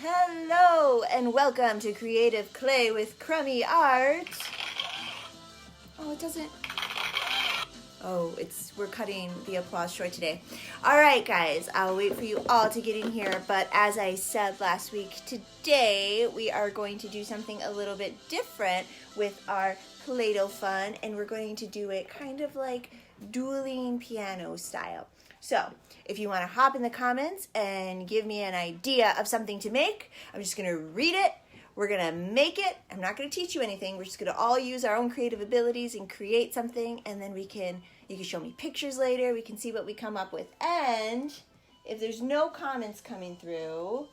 Hello and welcome to Creative Clay with Crumby Art. Oh, it doesn't. Oh, we're cutting the applause short today. All right, guys, I'll wait for you all to get in here. But as I said last week, today we are going to do something a little bit different with our Play-Doh fun, and we're going to do it kind of like dueling piano style. So, if you want to hop in the comments and give me an idea of something to make, I'm just going to read it. We're going to make it. I'm not going to teach you anything. We're just going to all use our own creative abilities and create something, and then you can show me pictures later. We can see what we come up with. And if there's no comments coming through,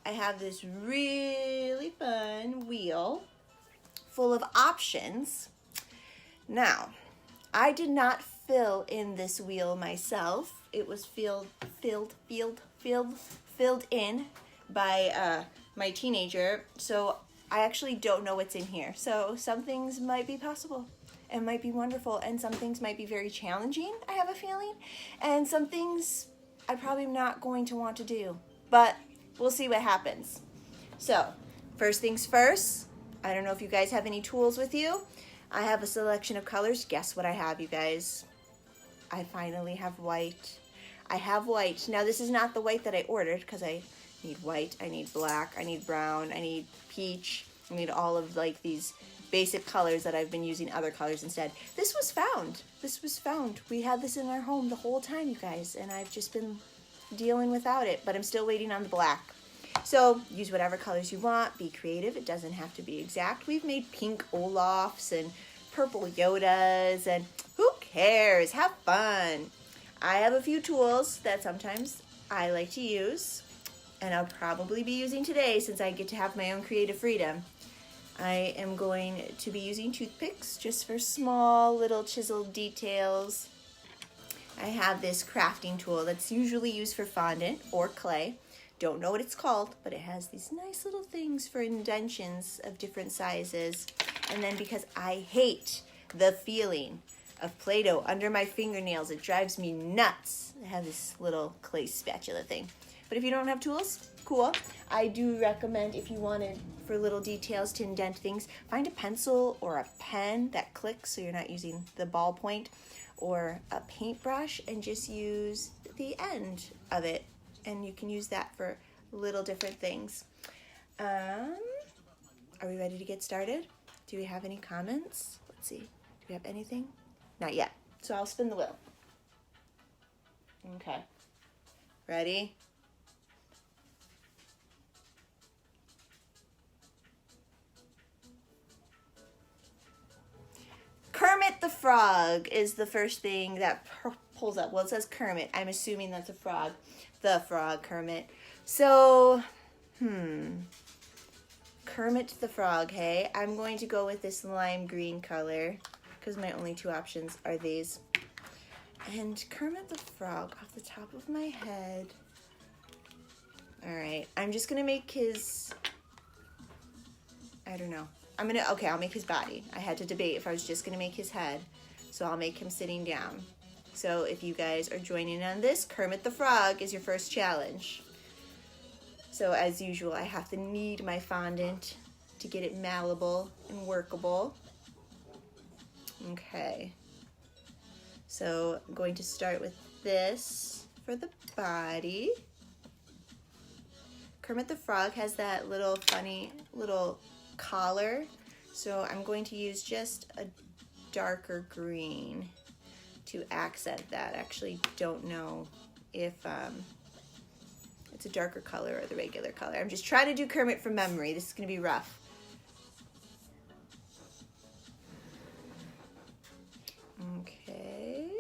I have this really fun wheel full of options. Now, I did not fill in this wheel myself. It was filled in by my teenager, so I actually don't know what's in here. So some things might be possible and might be wonderful, and some things might be very challenging, I have a feeling, and some things I probably am not going to want to do, but we'll see what happens. So first things first, I don't know if you guys have any tools with you. I have a selection of colors. Guess what I have, you guys? I finally have white. I have white. Now, this is not the white that I ordered because I need white, I need black, I need brown, I need peach, I need all of like these basic colors that I've been using other colors instead. This was found. We had this in our home the whole time, you guys, and I've just been dealing without it, but I'm still waiting on the black. So use whatever colors you want. Be creative. It doesn't have to be exact. We've made pink Olafs and purple Yodas, and who cares? Have fun. I have a few tools that sometimes I like to use, and I'll probably be using today since I get to have my own creative freedom. I am going to be using toothpicks just for small little chiseled details. I have this crafting tool that's usually used for fondant or clay. Don't know what it's called, but it has these nice little things for indentions of different sizes. And then because I hate the feeling of Play-Doh under my fingernails, it drives me nuts. I have this little clay spatula thing. But if you don't have tools, cool. I do recommend, if you wanted for little details to indent things, find a pencil or a pen that clicks so you're not using the ballpoint, or a paintbrush and just use the end of it. And you can use that for little different things. Are we ready to get started? Do we have any comments? Let's see. Do we have anything? Not yet. So I'll spin the wheel. Okay. Ready? Kermit the Frog is the first thing that pulls up. Well, it says Kermit. I'm assuming that's a frog. The frog, Kermit. So, Kermit the Frog, hey? I'm going to go with this lime green color because my only two options are these. And Kermit the Frog off the top of my head. All right, I'm just going to make his, I don't know. I'll make his body. I had to debate if I was just going to make his head. So I'll make him sitting down. So if you guys are joining on this, Kermit the Frog is your first challenge. So as usual, I have to knead my fondant to get it malleable and workable. Okay. So I'm going to start with this for the body. Kermit the Frog has that little funny little collar. So I'm going to use just a darker green to accent that. I actually don't know if it's a darker color or the regular color. I'm just trying to do Kermit from memory. This is going to be rough. Okay.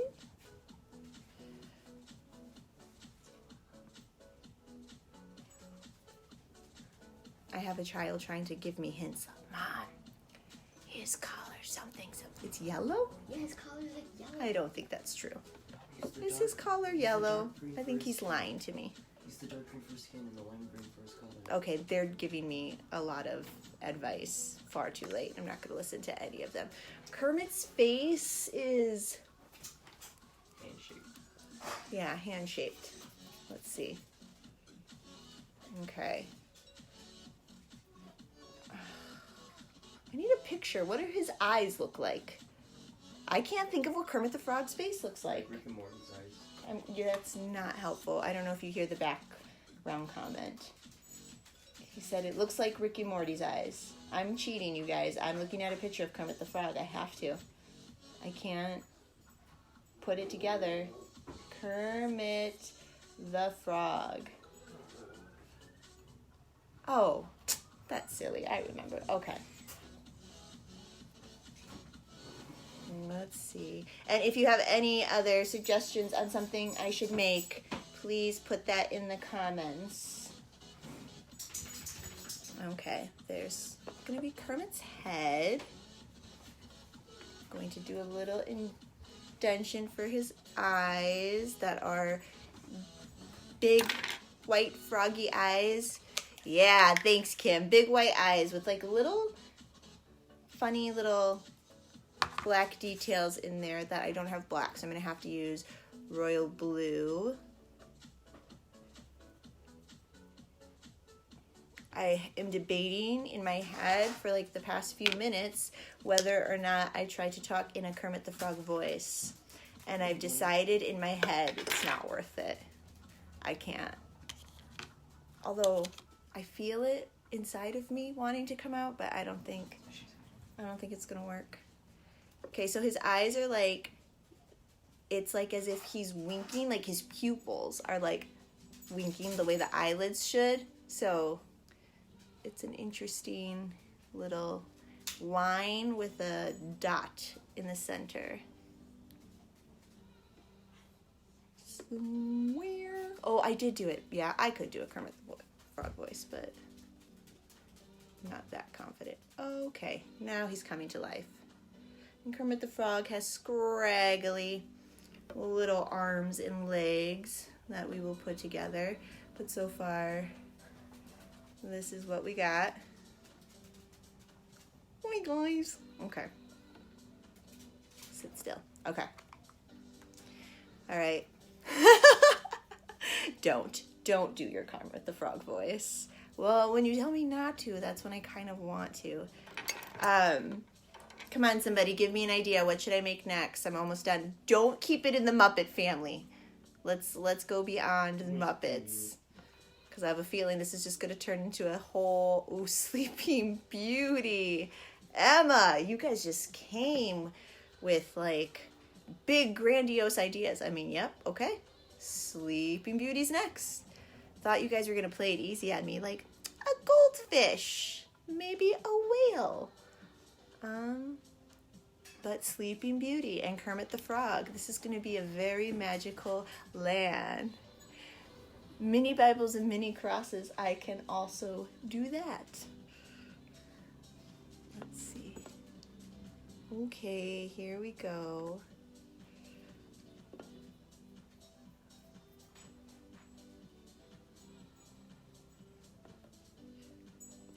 I have a child trying to give me hints. Mom, his collar, something. It's yellow? Yeah, his collar's like yellow. I don't think that's true. Is his collar yellow? I think he's lying to me. He's the dark green for skin and the lime green for his color. Okay, they're giving me a lot of advice far too late. I'm not going to listen to any of them. Kermit's face is... Hand-shaped. Yeah, hand-shaped. Let's see. Okay. picture. What do his eyes look like? I can't think of what Kermit the Frog's face looks like. Rick and Morty's eyes. Yeah, that's not helpful. I don't know if you hear the background comment. He said it looks like Rick and Morty's eyes. I'm cheating, you guys. I'm looking at a picture of Kermit the Frog. I have to. I can't put it together. Kermit the Frog. Oh, that's silly. I remember. Okay. Let's see. And if you have any other suggestions on something I should make, please put that in the comments. Okay, there's going to be Kermit's head. Going to do a little indentation for his eyes that are big white froggy eyes. Yeah, thanks, Kim. Big white eyes with like little funny little black details in there that I don't have black, so I'm going to have to use royal blue. I am debating in my head for like the past few minutes whether or not I try to talk in a Kermit the Frog voice. And I've decided in my head it's not worth it. I can't. Although I feel it inside of me wanting to come out, but I don't think it's going to work. Okay, so his eyes are like, it's like as if he's winking, like his pupils are like winking the way the eyelids should. So it's an interesting little line with a dot in the center. Somewhere. Oh, I did do it. Yeah, I could do a Kermit the Frog voice, but not that confident. Okay, now he's coming to life. And Kermit the Frog has scraggly little arms and legs that we will put together. But so far, this is what we got. Hi, guys. Okay. Sit still. Okay. All right. Don't do your Kermit the Frog voice. Well, when you tell me not to, that's when I kind of want to. Come on, somebody, give me an idea. What should I make next? I'm almost done. Don't keep it in the Muppet family. Let's go beyond the Muppets. Because I have a feeling this is just going to turn into a whole Sleeping Beauty. Emma, you guys just came with, like, big, grandiose ideas. I mean, yep, okay. Sleeping Beauty's next. Thought you guys were going to play it easy on me. Like, a goldfish. Maybe a whale. But Sleeping Beauty and Kermit the Frog. This is going to be a very magical land. Mini Bibles and mini crosses, I can also do that. Let's see. Okay, here we go.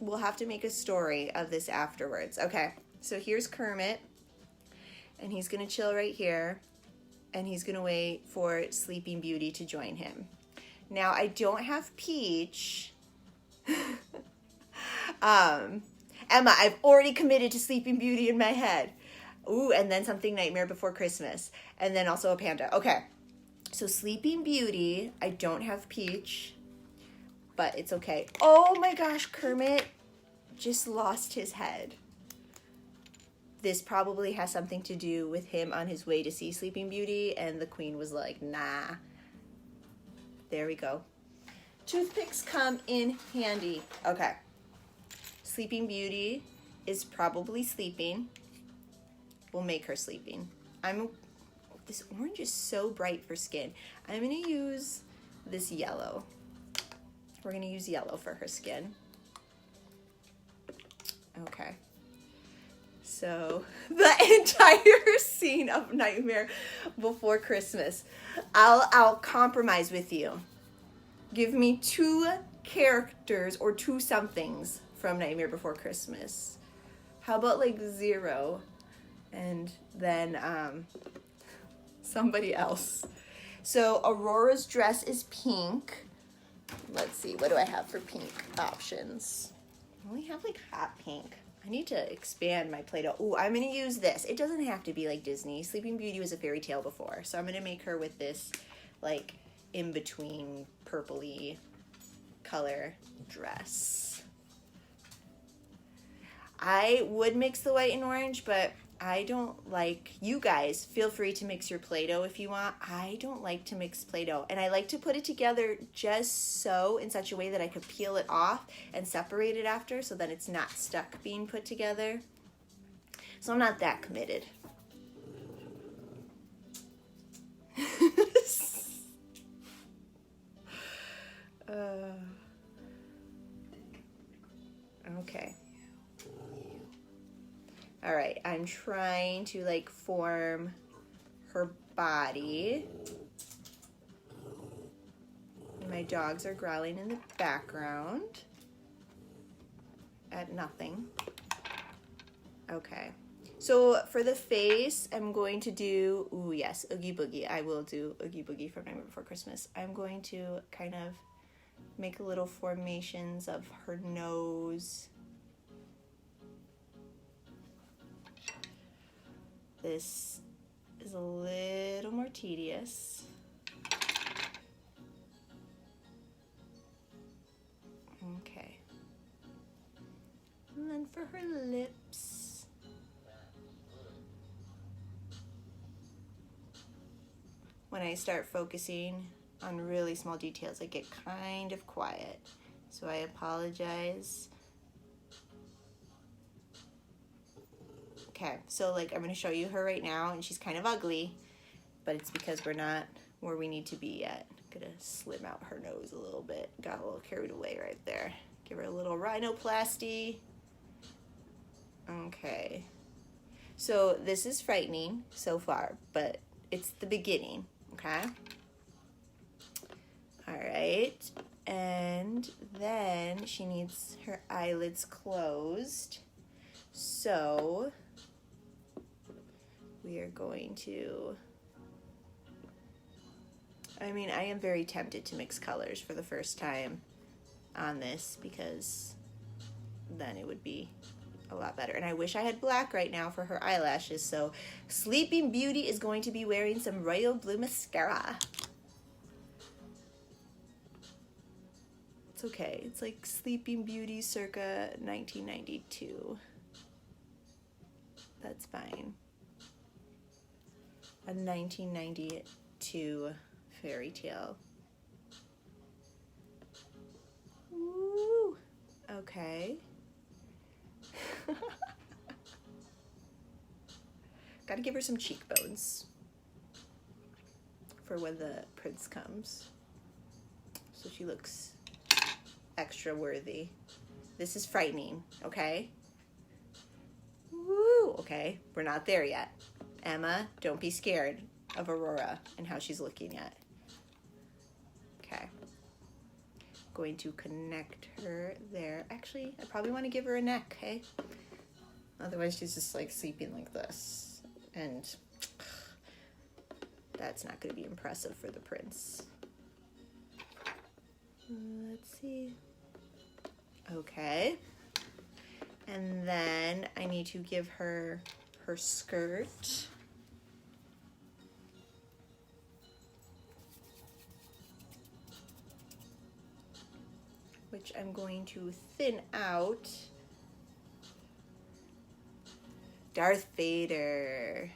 We'll have to make a story of this afterwards. Okay, so here's Kermit, and he's going to chill right here, and he's going to wait for Sleeping Beauty to join him. Now, I don't have Peach. Emma, I've already committed to Sleeping Beauty in my head. Ooh, and then something Nightmare Before Christmas, and then also a panda. Okay, so Sleeping Beauty, I don't have Peach, but it's okay. Oh my gosh, Kermit just lost his head. This probably has something to do with him on his way to see Sleeping Beauty, and the Queen was like, nah. There we go. Toothpicks come in handy. Okay. Sleeping Beauty is probably sleeping. We'll make her sleeping. This orange is so bright for skin. I'm going to use this yellow. We're going to use yellow for her skin. Okay. So, the entire scene of Nightmare Before Christmas. I'll compromise with you. Give me 2 characters or 2 somethings from Nightmare Before Christmas. How about like 0? And then somebody else. So, Aurora's dress is pink. Let's see, what do I have for pink options? I only have like hot pink. I need to expand my Play-Doh. Ooh, I'm going to use this. It doesn't have to be like Disney. Sleeping Beauty was a fairy tale before. So I'm going to make her with this like in-between purpley color dress. I would mix the white and orange, but I don't like, you guys feel free to mix your Play-Doh if you want. I don't like to mix Play-Doh, and I like to put it together just so in such a way that I could peel it off and separate it after so that it's not stuck being put together. So I'm not that committed. Okay. All right, I'm trying to like form her body. My dogs are growling in the background at nothing. Okay, so for the face, I'm going to do, ooh yes, Oogie Boogie. I will do Oogie Boogie from Nightmare Before Christmas. I'm going to kind of make little formations of her nose. This is a little more tedious. Okay. And then for her lips. When I start focusing on really small details, I get kind of quiet. So I apologize. Okay, so like I'm going to show you her right now, and she's kind of ugly, but it's because we're not where we need to be yet. I'm going to slim out her nose a little bit. Got a little carried away right there. Give her a little rhinoplasty. Okay, so this is frightening so far, but it's the beginning, okay? All right, and then she needs her eyelids closed. So we are going to, I mean, I am very tempted to mix colors for the first time on this because then it would be a lot better. And I wish I had black right now for her eyelashes. So Sleeping Beauty is going to be wearing some royal blue mascara. It's okay. It's like Sleeping Beauty circa 1992. That's fine. A 1992 fairy tale. Woo! Okay. Gotta give her some cheekbones for when the prince comes. So she looks extra worthy. This is frightening, okay? Woo! Okay, we're not there yet. Emma, don't be scared of Aurora and how she's looking yet. Okay. Going to connect her there. Actually, I probably want to give her a neck, hey? Otherwise, she's just like sleeping like this. And that's not going to be impressive for the prince. Let's see. Okay. And then I need to give her her skirt. Which I'm going to thin out. Darth Vader.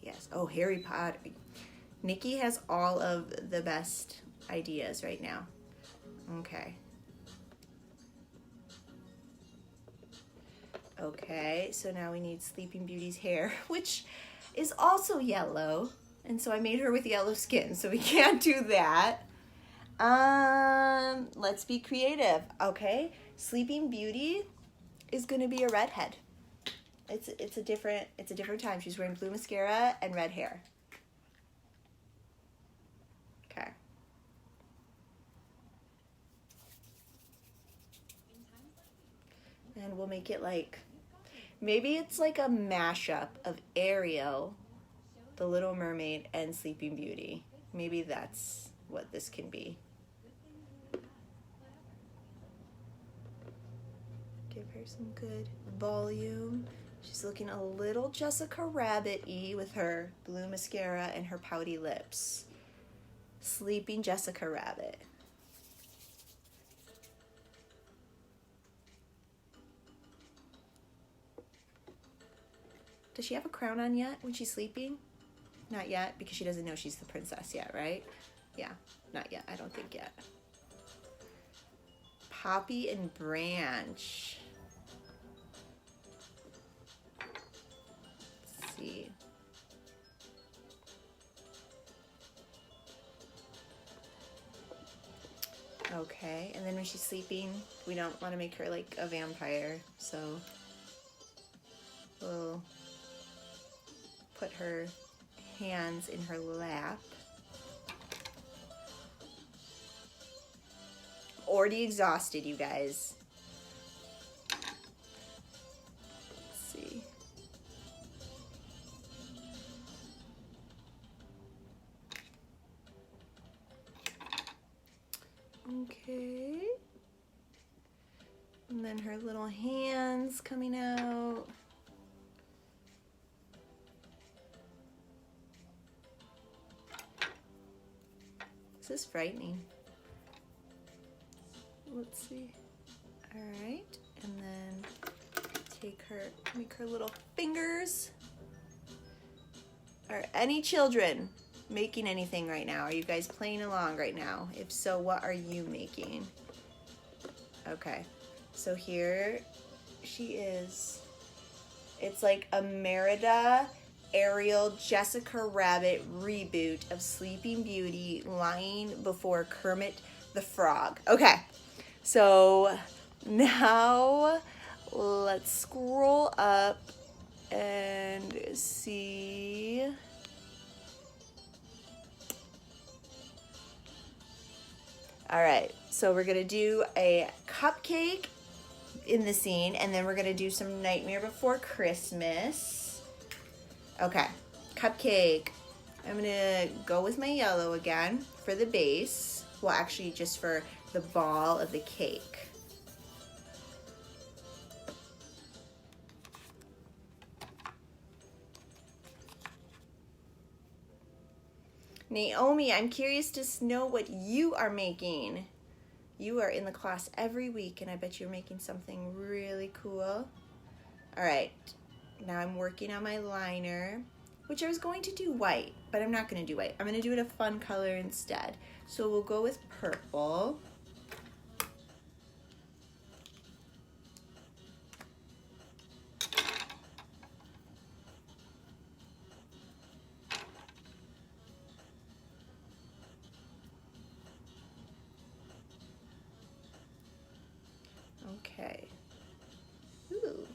Yes. Oh, Harry Potter. Nikki has all of the best ideas right now. Okay. Okay, so now we need Sleeping Beauty's hair, which is also yellow. And so I made her with yellow skin, so we can't do that. Let's be creative, okay? Sleeping Beauty is gonna be a redhead. It's a different time. She's wearing blue mascara and red hair. Okay. And we'll make it like, maybe it's like a mashup of Ariel, The Little Mermaid, and Sleeping Beauty. Maybe that's what this can be. Give her some good volume. She's looking a little Jessica Rabbit-y with her blue mascara and her pouty lips. Sleeping Jessica Rabbit. Does she have a crown on yet when she's sleeping? Not yet, because she doesn't know she's the princess yet, right? Yeah, not yet. I don't think yet. Poppy and Branch. Let's see. Okay, and then when she's sleeping, we don't want to make her like a vampire, so we'll put her hands in her lap. Already exhausted, you guys. Let's see. Okay. And then her little hands coming out. This is frightening. Let's see. All right, and then make her little fingers. Are any children making anything right now? Are you guys playing along right now? If so, what are you making? Okay, so here she is. It's like a Merida, Ariel, Jessica Rabbit reboot of Sleeping Beauty lying before Kermit the Frog. Okay, so now let's scroll up and see. All right, so we're gonna do a cupcake in the scene, and then we're gonna do some Nightmare Before Christmas. Okay, cupcake. I'm gonna go with my yellow again for the base. Well, actually just for the ball of the cake. Naomi, I'm curious to know what you are making. You are in the class every week, and I bet you're making something really cool. All right, now I'm working on my liner, which I was going to do white, but I'm not going to do white. I'm going to do it a fun color instead. So we'll go with purple. Okay. Ooh.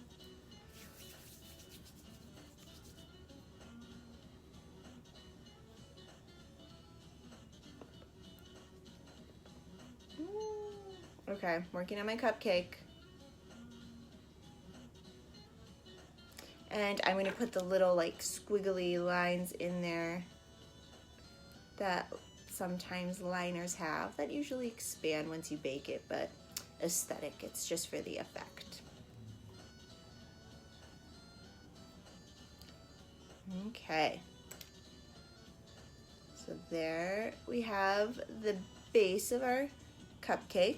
Okay, working on my cupcake. And I'm going to put the little like squiggly lines in there that sometimes liners have that usually expand once you bake it, but aesthetic, it's just for the effect. Okay. So there we have the base of our cupcake.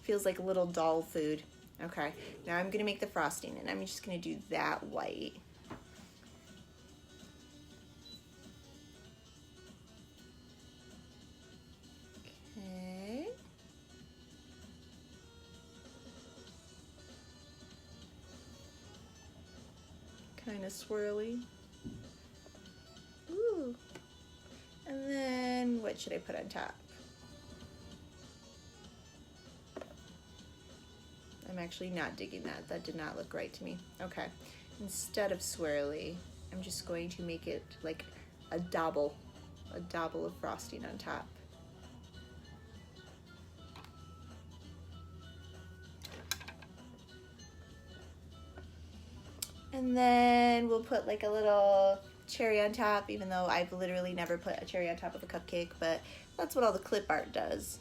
Feels like a little doll food. Okay, now I'm gonna make the frosting, and I'm just gonna do that white. Okay. Kind of swirly. Ooh. And then what should I put on top? I'm actually not digging that. That did not look right to me. Okay. Instead of swirly, I'm just going to make it like a double of frosting on top. And then we'll put like a little cherry on top, even though I've literally never put a cherry on top of a cupcake, but that's what all the clip art does.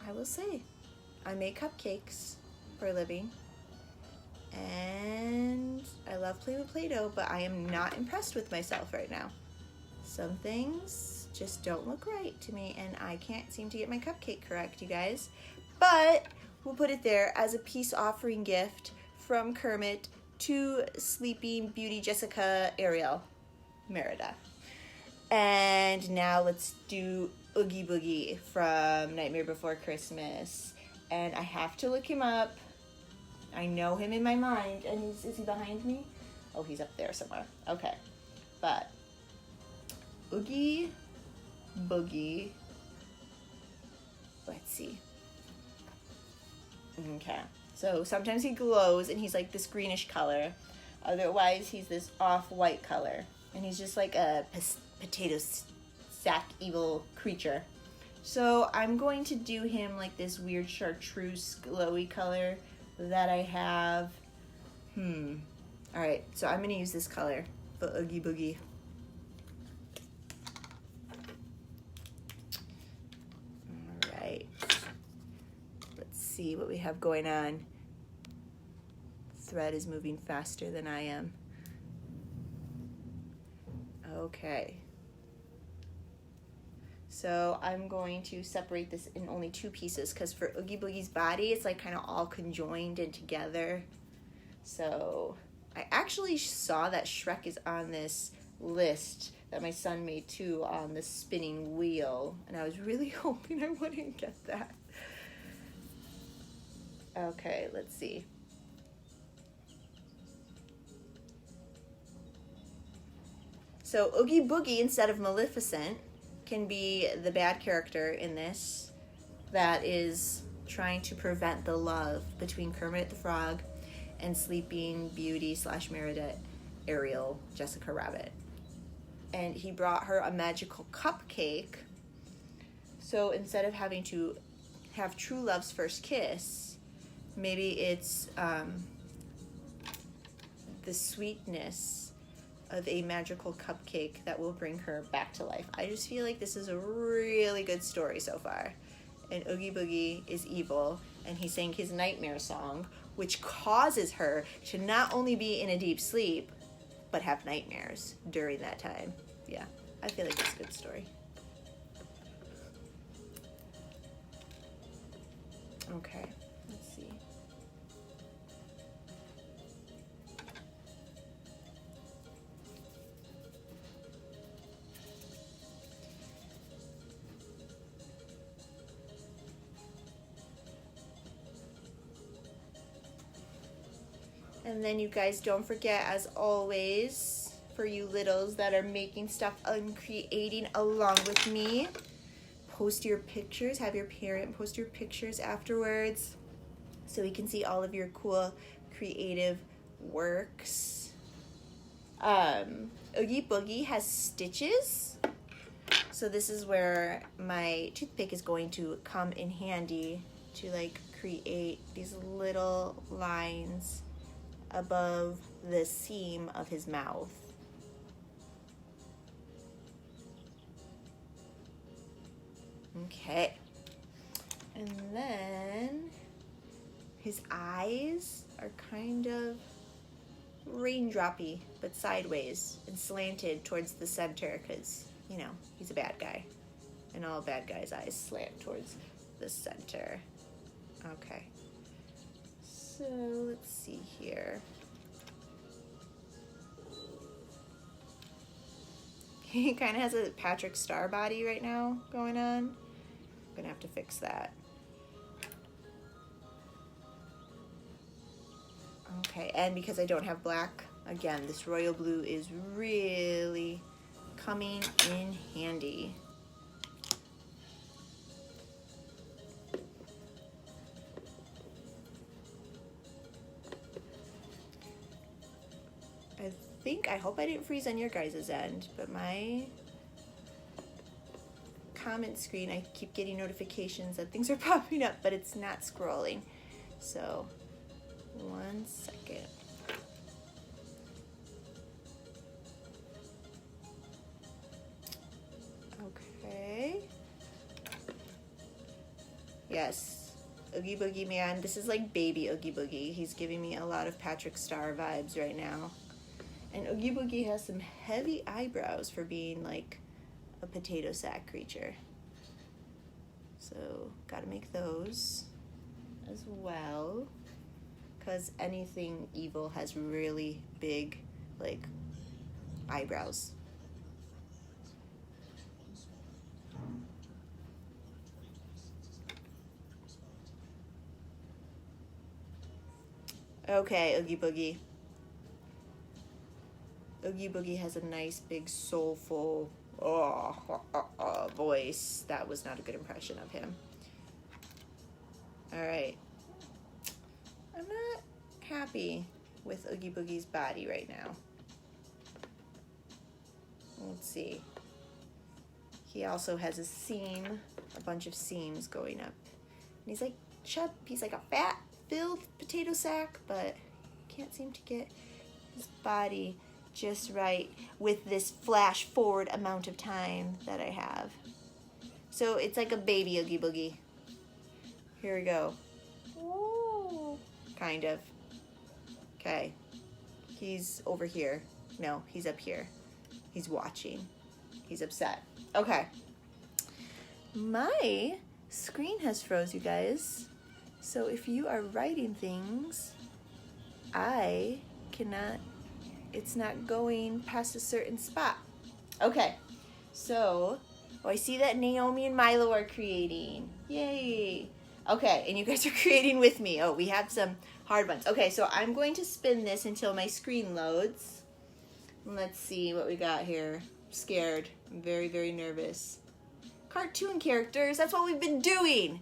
I will say, I make cupcakes for a living, and I love playing with Play-Doh, but I am not impressed with myself right now. Some things just don't look right to me, and I can't seem to get my cupcake correct, you guys. But we'll put it there as a peace offering gift from Kermit to Sleeping Beauty Jessica Ariel Merida. And now let's do Oogie Boogie from Nightmare Before Christmas. And I have to look him up. I know him in my mind. And is he behind me? Oh, he's up there somewhere. Okay. But Oogie Boogie. Let's see. Okay. So sometimes he glows and he's like this greenish color. Otherwise, he's this off-white color. And he's just like a potato sack evil creature. So I'm going to do him like this weird chartreuse glowy color that I have. Alright, so I'm going to use this color for Oogie Boogie. Alright. Let's see what we have going on. Thread is moving faster than I am. Okay. So I'm going to separate this in only 2 pieces because for Oogie Boogie's body, it's like kind of all conjoined and together. So I actually saw that Shrek is on this list that my son made too on the spinning wheel. And I was really hoping I wouldn't get that. Okay, let's see. So Oogie Boogie, instead of Maleficent, can be the bad character in this that is trying to prevent the love between Kermit the Frog and Sleeping Beauty / Merida Ariel Jessica Rabbit. And he brought her a magical cupcake. So instead of having to have true love's first kiss, maybe it's the sweetness of a magical cupcake that will bring her back to life. I just feel like this is a really good story so far. And Oogie Boogie is evil, and he sang his nightmare song, which causes her to not only be in a deep sleep, but have nightmares during that time. Yeah, I feel like it's a good story. Okay, let's see. And then you guys don't forget, as always, for you littles that are making stuff and creating along with me, post your pictures. Have your parent post your pictures afterwards so we can see all of your cool creative works. Oogie Boogie has stitches. So this is where my toothpick is going to come in handy to like create these little lines above the seam of his mouth. Okay. And then his eyes are kind of raindroppy, but sideways and slanted towards the center because, you know, he's a bad guy. And all bad guys' eyes slant towards the center. Okay. So let's see here. He kind of has a Patrick Star body right now going on. I'm gonna have to fix that. Okay, and because I don't have black, again, this royal blue is really coming in handy. I hope I didn't freeze on your guys' end, but my comment screen, I keep getting notifications that things are popping up, but it's not scrolling. So, 1 second. Okay. Yes, Oogie Boogie Man. This is like baby Oogie Boogie. He's giving me a lot of Patrick Star vibes right now. And Oogie Boogie has some heavy eyebrows for being like a potato sack creature. So, gotta make those as well. Because anything evil has really big, like, eyebrows. Okay, Oogie Boogie. Oogie Boogie has a nice, big, soulful voice. That was not a good impression of him. Alright. I'm not happy with Oogie Boogie's body right now. Let's see. He also has a seam, a bunch of seams going up. And he's like he's like a fat, filled potato sack, but can't seem to get his body just right with this flash forward amount of time that I have. So it's like a baby Oogie Boogie. Here we go. Ooh. Kind of. Okay. He's over here. No, he's up here. He's watching. He's upset. Okay. My screen has froze, you guys. So if you are writing things, I cannot, it's not going past a certain spot. Okay. So, I see that Naomi and Milo are creating. Yay. Okay, and you guys are creating with me. Oh, we have some hard ones. Okay, so I'm going to spin this until my screen loads. Let's see what we got here. I'm scared. I'm very, very nervous. Cartoon characters, that's what we've been doing.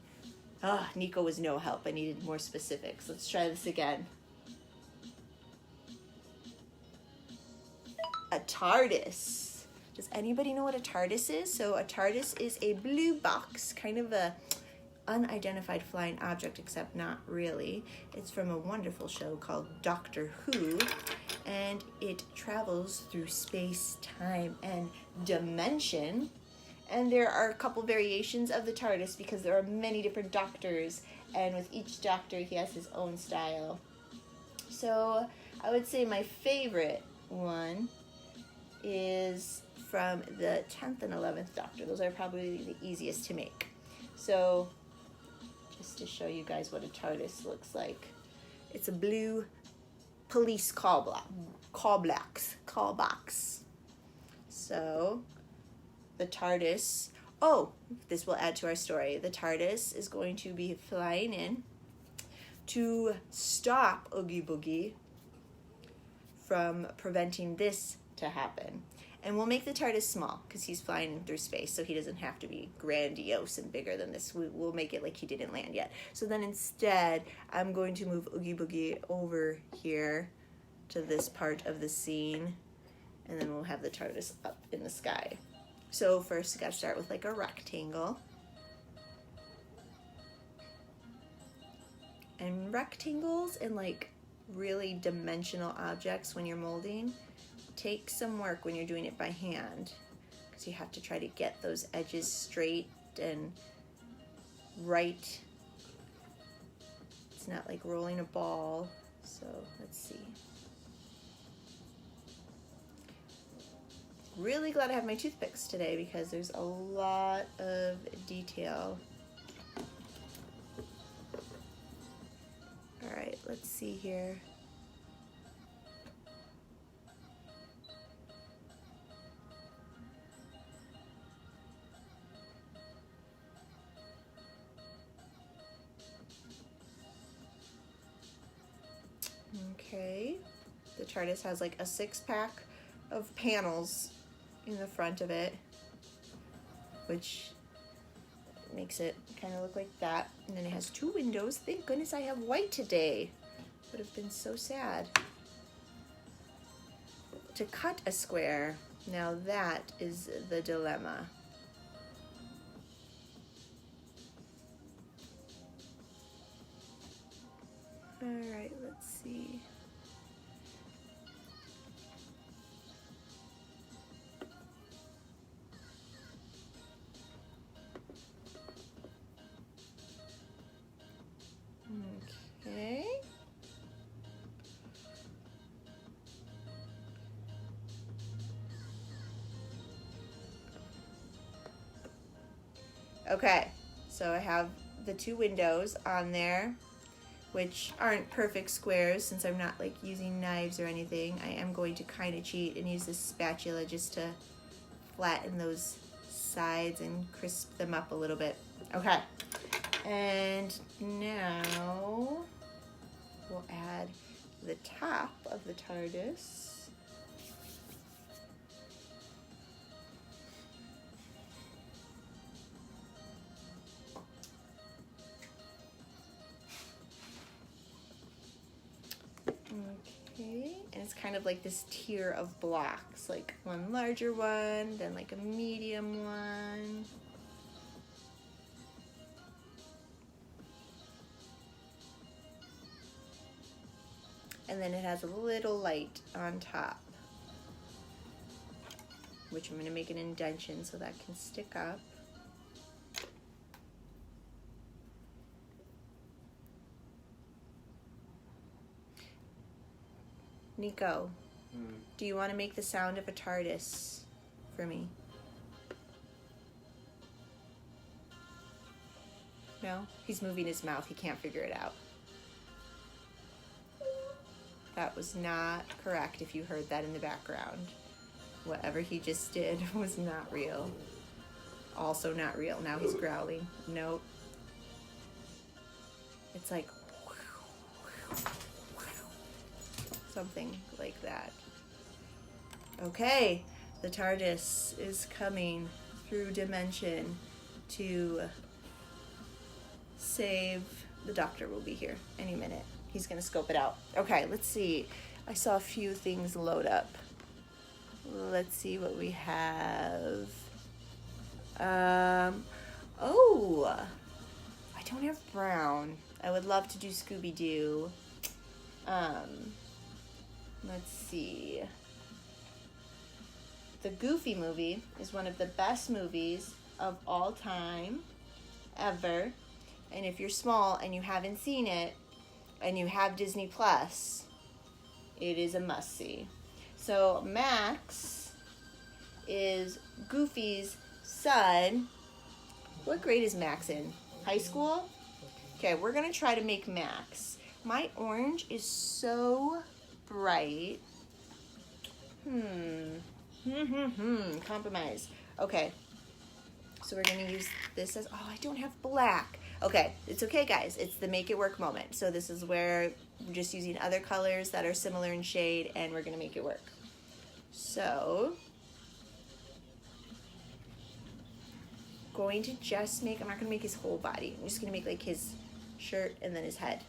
Oh, Nico was no help. I needed more specifics. Let's try this again. A TARDIS. Does anybody know what a TARDIS is? So a TARDIS is a blue box, kind of a unidentified flying object, except not really. It's from a wonderful show called Doctor Who, and it travels through space, time, and dimension. And there are a couple variations of the TARDIS because there are many different doctors, and with each doctor he has his own style. So I would say my favorite one is from the 10th and 11th Doctor. Those are probably the easiest to make. So just to show you guys what a TARDIS looks like. It's a blue police call box. So the TARDIS, this will add to our story. The TARDIS is going to be flying in to stop Oogie Boogie from preventing this to happen. And we'll make the TARDIS small because he's flying through space, so he doesn't have to be grandiose and bigger than this. We'll make it like he didn't land yet. So then instead, I'm going to move Oogie Boogie over here to this part of the scene, and then we'll have the TARDIS up in the sky. So first, we gotta start with like a rectangle. And rectangles and like really dimensional objects when you're molding take some work when you're doing it by hand, because you have to try to get those edges straight and right. It's not like rolling a ball. So let's see. Really glad I have my toothpicks today because there's a lot of detail. All right, let's see here. Okay, the TARDIS has like a 6-pack of panels in the front of it, which makes it kind of look like that. And then it has 2 windows. Thank goodness I have white today. Would have been so sad. To cut a square, now that is the dilemma. All right, let's see. Okay, so I have the two windows on there, which aren't perfect squares since I'm not like using knives or anything. I am going to kind of cheat and use this spatula just to flatten those sides and crisp them up a little bit. Okay, and now we'll add the top of the TARDIS. Okay, and it's kind of like this tier of blocks, like one larger one, then like a medium one. And then it has a little light on top, which I'm going to make an indentation so that can stick up. Nico, do you want to make the sound of a TARDIS for me? No? He's moving his mouth. He can't figure it out. That was not correct if you heard that in the background. Whatever he just did was not real. Also not real. Now he's growling. Nope. It's like something like that. Okay, the TARDIS is coming through dimension to save. The doctor will be here any minute. He's gonna scope it out. Okay, let's see. I saw a few things load up. Let's see what we have. Oh, I don't have brown. I would love to do Scooby-Doo. Let's see. The Goofy movie is one of the best movies of all time, ever. And if you're small and you haven't seen it, and you have Disney Plus, it is a must-see. So Max is Goofy's son. What grade is Max in? High school? Okay, we're gonna try to make Max. My orange is so bright. Compromise. Okay, so we're gonna use this as, oh, I don't have black. Okay, it's okay, guys. It's the make it work moment. So this is where we're just using other colors that are similar in shade, and we're gonna make it work. So, going to just make, I'm not gonna make his whole body. I'm just gonna make like his shirt and then his head.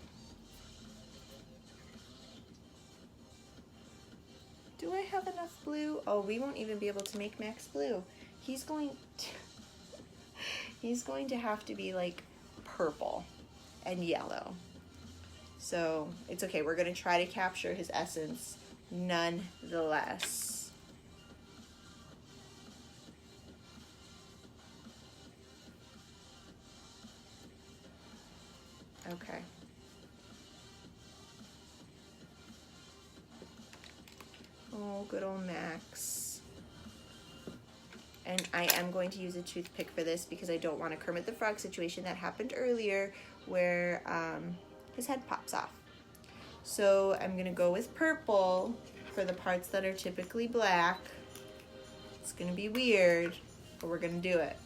Do I have enough blue? Oh, we won't even be able to make Max blue. He's going to have to be like purple and yellow. So it's okay. We're going to try to capture his essence nonetheless. Okay. Oh, good old Max. And I am going to use a toothpick for this because I don't want a Kermit the Frog situation that happened earlier where his head pops off. So I'm going to go with purple for the parts that are typically black. It's going to be weird, but we're going to do it.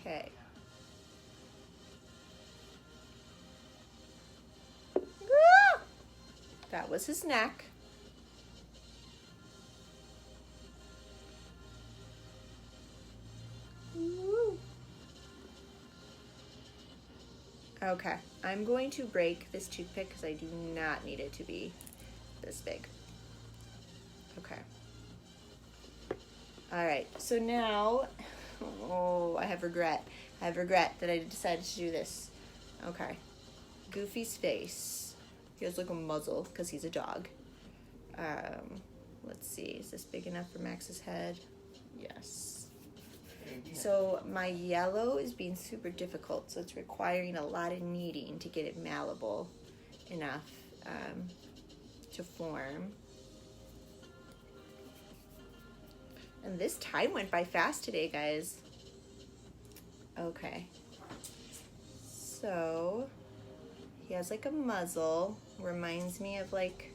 Okay. That was his neck. Okay, I'm going to break this toothpick because I do not need it to be this big. Okay. All right, so now, oh, I have regret. I have regret that I decided to do this. Okay, Goofy's face. He has like a muzzle because he's a dog. Let's see, is this big enough for Max's head? Yes. So my yellow is being super difficult, so it's requiring a lot of kneading to get it malleable enough to form. And this time went by fast today, guys. Okay. So he has like a muzzle, reminds me of like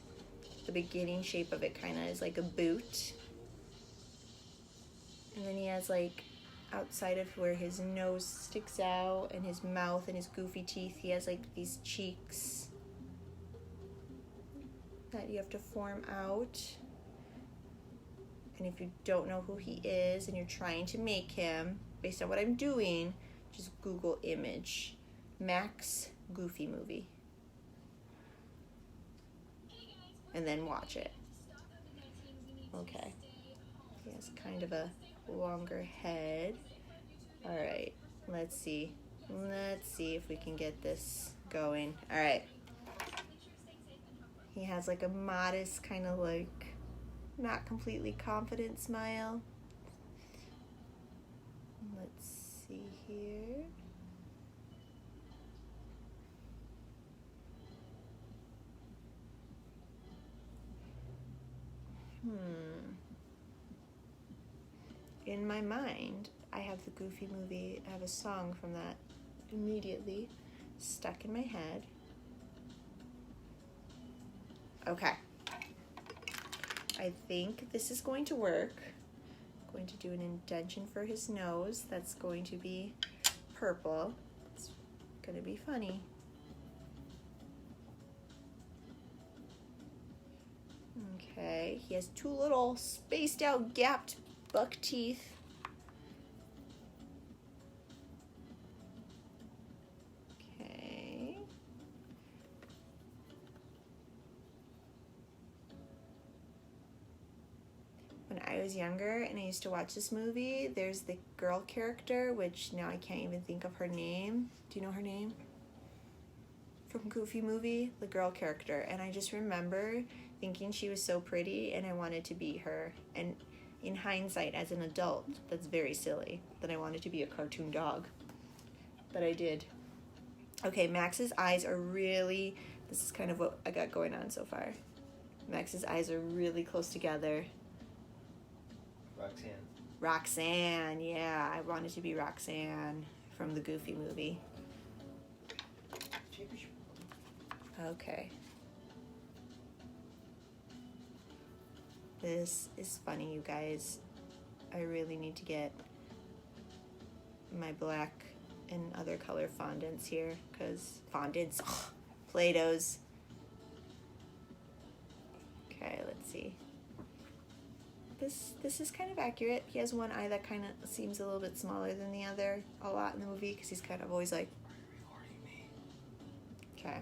the beginning shape of it kind of is like a boot. And then he has like outside of where his nose sticks out and his mouth and his goofy teeth, he has like these cheeks that you have to form out. And if you don't know who he is and you're trying to make him, based on what I'm doing, just Google image Max Goofy movie. And then watch it. Okay. He has kind of a longer head. All right, let's see. Let's see if we can get this going. All right. He has like a modest kind of like not completely confident smile. Let's see here. In my mind, I have the Goofy movie. I have a song from that immediately stuck in my head. Okay. I think this is going to work. I'm going to do an indentation for his nose. That's going to be purple. It's going to be funny. Okay, he has two little spaced out gapped buck teeth. Okay. When I was younger and I used to watch this movie, there's the girl character, which now I can't even think of her name. Do you know her name? From Goofy movie, the girl character. And I just remember thinking she was so pretty and I wanted to be her. And in hindsight, as an adult, that's very silly that I wanted to be a cartoon dog. But I did. Okay, Max's eyes are really, this is kind of what I got going on so far. Max's eyes are really close together. Roxanne, yeah, I wanted to be Roxanne from the Goofy movie. Okay. This is funny, you guys. I really need to get my black and other color fondants here, because Play-Dohs. Okay, let's see. This is kind of accurate. He has one eye that kind of seems a little bit smaller than the other a lot in the movie, because he's kind of always like... Okay.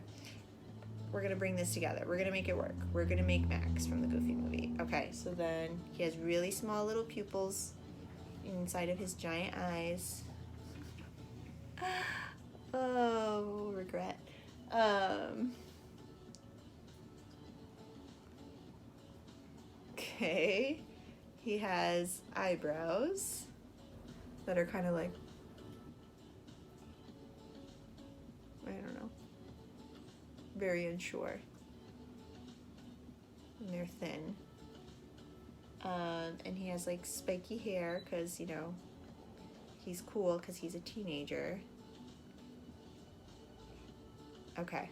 We're gonna bring this together. We're gonna make it work. We're gonna make Max from the Goofy movie. Okay, so then he has really small little pupils inside of his giant eyes. Oh, regret. Okay. He has eyebrows that are kind of like, I don't know, very unsure. And they're thin. And he has like spiky hair because, you know, he's cool because he's a teenager. Okay.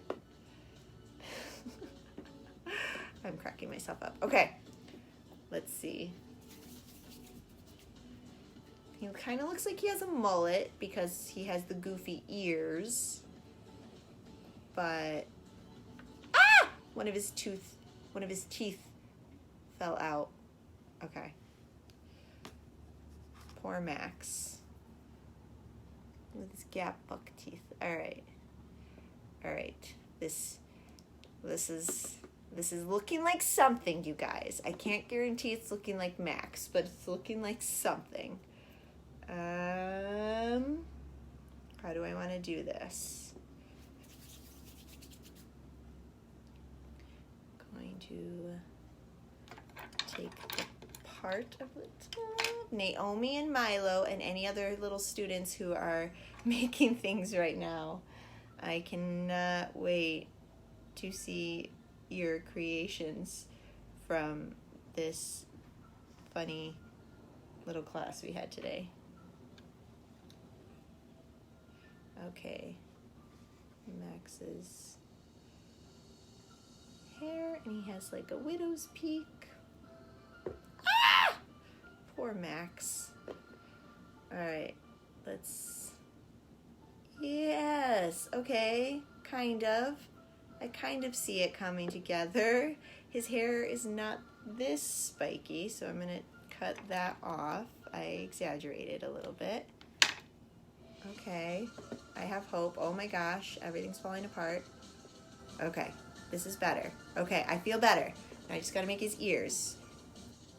I'm cracking myself up. Okay. Let's see. He kind of looks like he has a mullet because he has the goofy ears. But one of his teeth fell out. Okay. Poor Max. With his gap buck teeth. All right. This is looking like something, you guys. I can't guarantee it's looking like Max, but it's looking like something. How do I want to do this? Going to take the part of it. Naomi and Milo and any other little students who are making things right now. I cannot wait to see your creations from this funny little class we had today. Okay, Max's hair, and he has like a widow's peak. Ah! Poor Max. Alright, let's... Yes, okay, kind of. I kind of see it coming together. His hair is not this spiky, so I'm going to cut that off. I exaggerated a little bit. Okay, I have hope. Oh my gosh, everything's falling apart. Okay, this is better. Okay, I feel better. I just gotta make his ears.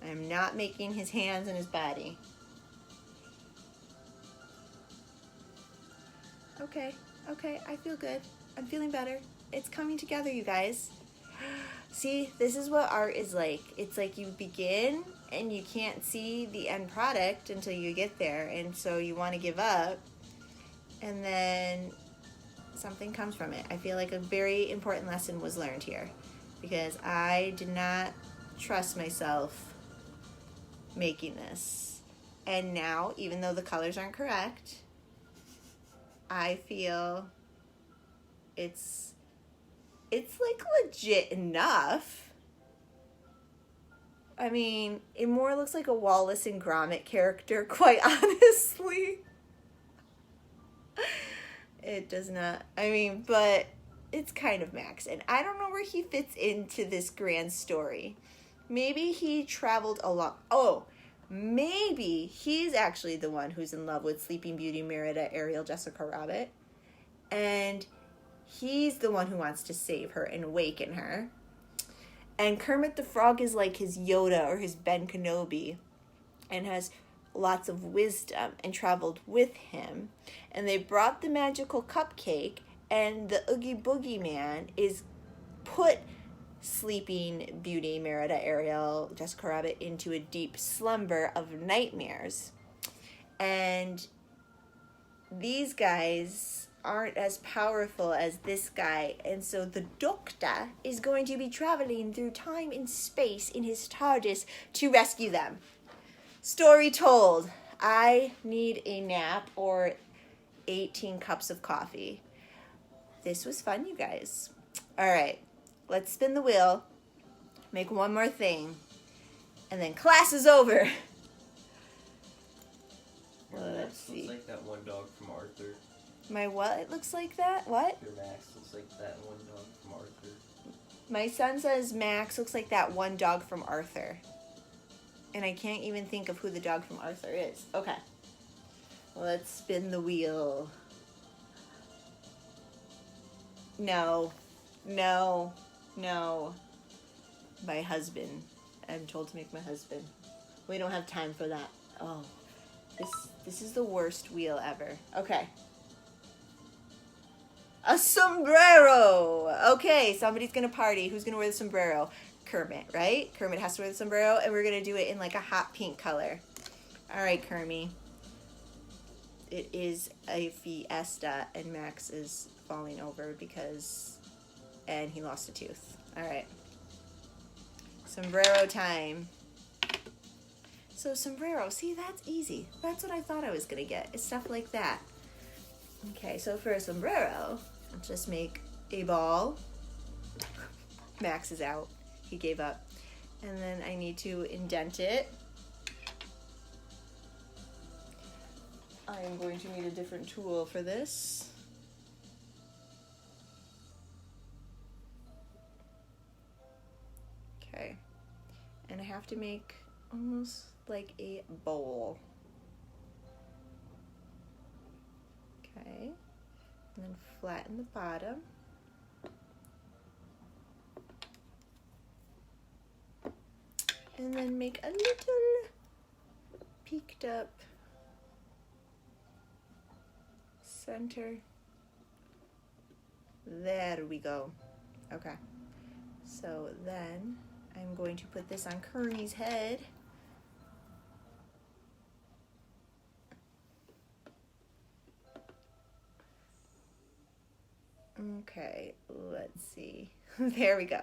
I'm not making his hands and his body. Okay, okay, I feel good. I'm feeling better. It's coming together, you guys. See, this is what art is like. It's like you begin and you can't see the end product until you get there, and so you want to give up, and then something comes from it. I feel like a very important lesson was learned here, because I did not trust myself making this. And now, even though the colors aren't correct, I feel it's like legit enough. I mean, it more looks like a Wallace and Gromit character, quite honestly. It does not, I mean, but it's kind of Max, and I don't know where he fits into this grand story. Maybe he traveled a lot. Oh, maybe he's actually the one who's in love with Sleeping Beauty, Merida, Ariel, Jessica Rabbit, and he's the one who wants to save her and awaken her. And Kermit the Frog is like his Yoda or his Ben Kenobi, and has lots of wisdom and traveled with him. And they brought the magical cupcake, and the Oogie Boogie Man is put Sleeping Beauty, Merida, Ariel, Jessica Rabbit into a deep slumber of nightmares. And these guys aren't as powerful as this guy, and so the Doctor is going to be traveling through time and space in his TARDIS to rescue them. Story told. I need a nap or 18 cups of coffee. This was fun, you guys. All right, let's spin the wheel, make one more thing, and then class is over. Let's see. Looks like that one dog from Arthur. My what? It looks like that? What? Your Max looks like that one dog from Arthur. My son says Max looks like that one dog from Arthur. And I can't even think of who the dog from Arthur is. Okay. Let's spin the wheel. No. No. No. My husband. I'm told to make my husband. We don't have time for that. Oh. This is the worst wheel ever. Okay. A sombrero! Okay, somebody's gonna party. Who's gonna wear the sombrero? Kermit, right? Kermit has to wear the sombrero, and we're gonna do it in like a hot pink color. Alright, Kermie. It is a fiesta, and Max is falling over and he lost a tooth. Alright. Sombrero time. So sombrero, see, that's easy. That's what I thought I was gonna get. It's stuff like that. Okay, so for a sombrero, I'll just make a ball. Max is out. He gave up. And then I need to indent it. I am going to need a different tool for this. Okay. And I have to make almost like a bowl. Okay, and then flatten the bottom. And then make a little peaked up center. There we go. Okay, so then I'm going to put this on Kearney's head. Okay, let's see. There we go.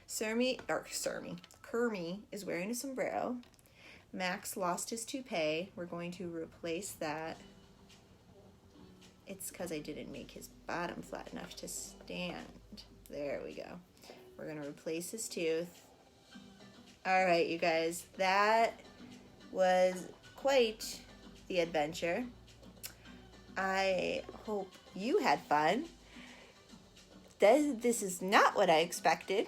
Kermie is wearing a sombrero. Max lost his toupee. We're going to replace that. It's because I didn't make his bottom flat enough to stand. There we go. We're going to replace his tooth. All right, you guys, that was quite the adventure. I hope you had fun. This is not what I expected,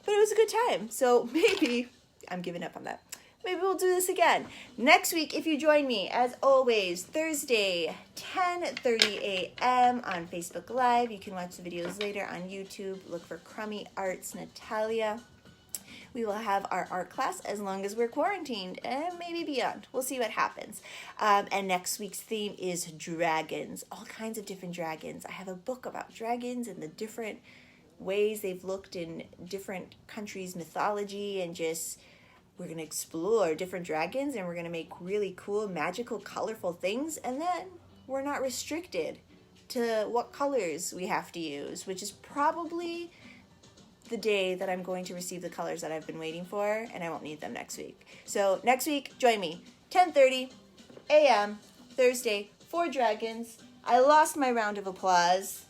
but it was a good time. So maybe, I'm giving up on that. Maybe we'll do this again. Next week, if you join me, as always, Thursday, 10:30 a.m. on Facebook Live. You can watch the videos later on YouTube. Look for Crumby Art's Natalia. We will have our art class as long as we're quarantined and maybe beyond. We'll see what happens. And next week's theme is dragons, all kinds of different dragons. I have a book about dragons and the different ways they've looked in different countries' mythology, and just we're going to explore different dragons, and we're going to make really cool, magical, colorful things. And then we're not restricted to what colors we have to use, which is probably the day that I'm going to receive the colors that I've been waiting for, and I won't need them next week. So next week, join me, 10:30 a.m., Thursday, for dragons. I lost my round of applause.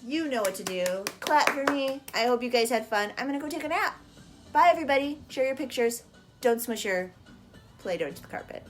You know what to do. Clap for me. I hope you guys had fun. I'm going to go take a nap. Bye, everybody. Share your pictures. Don't smush your Play-Doh into the carpet.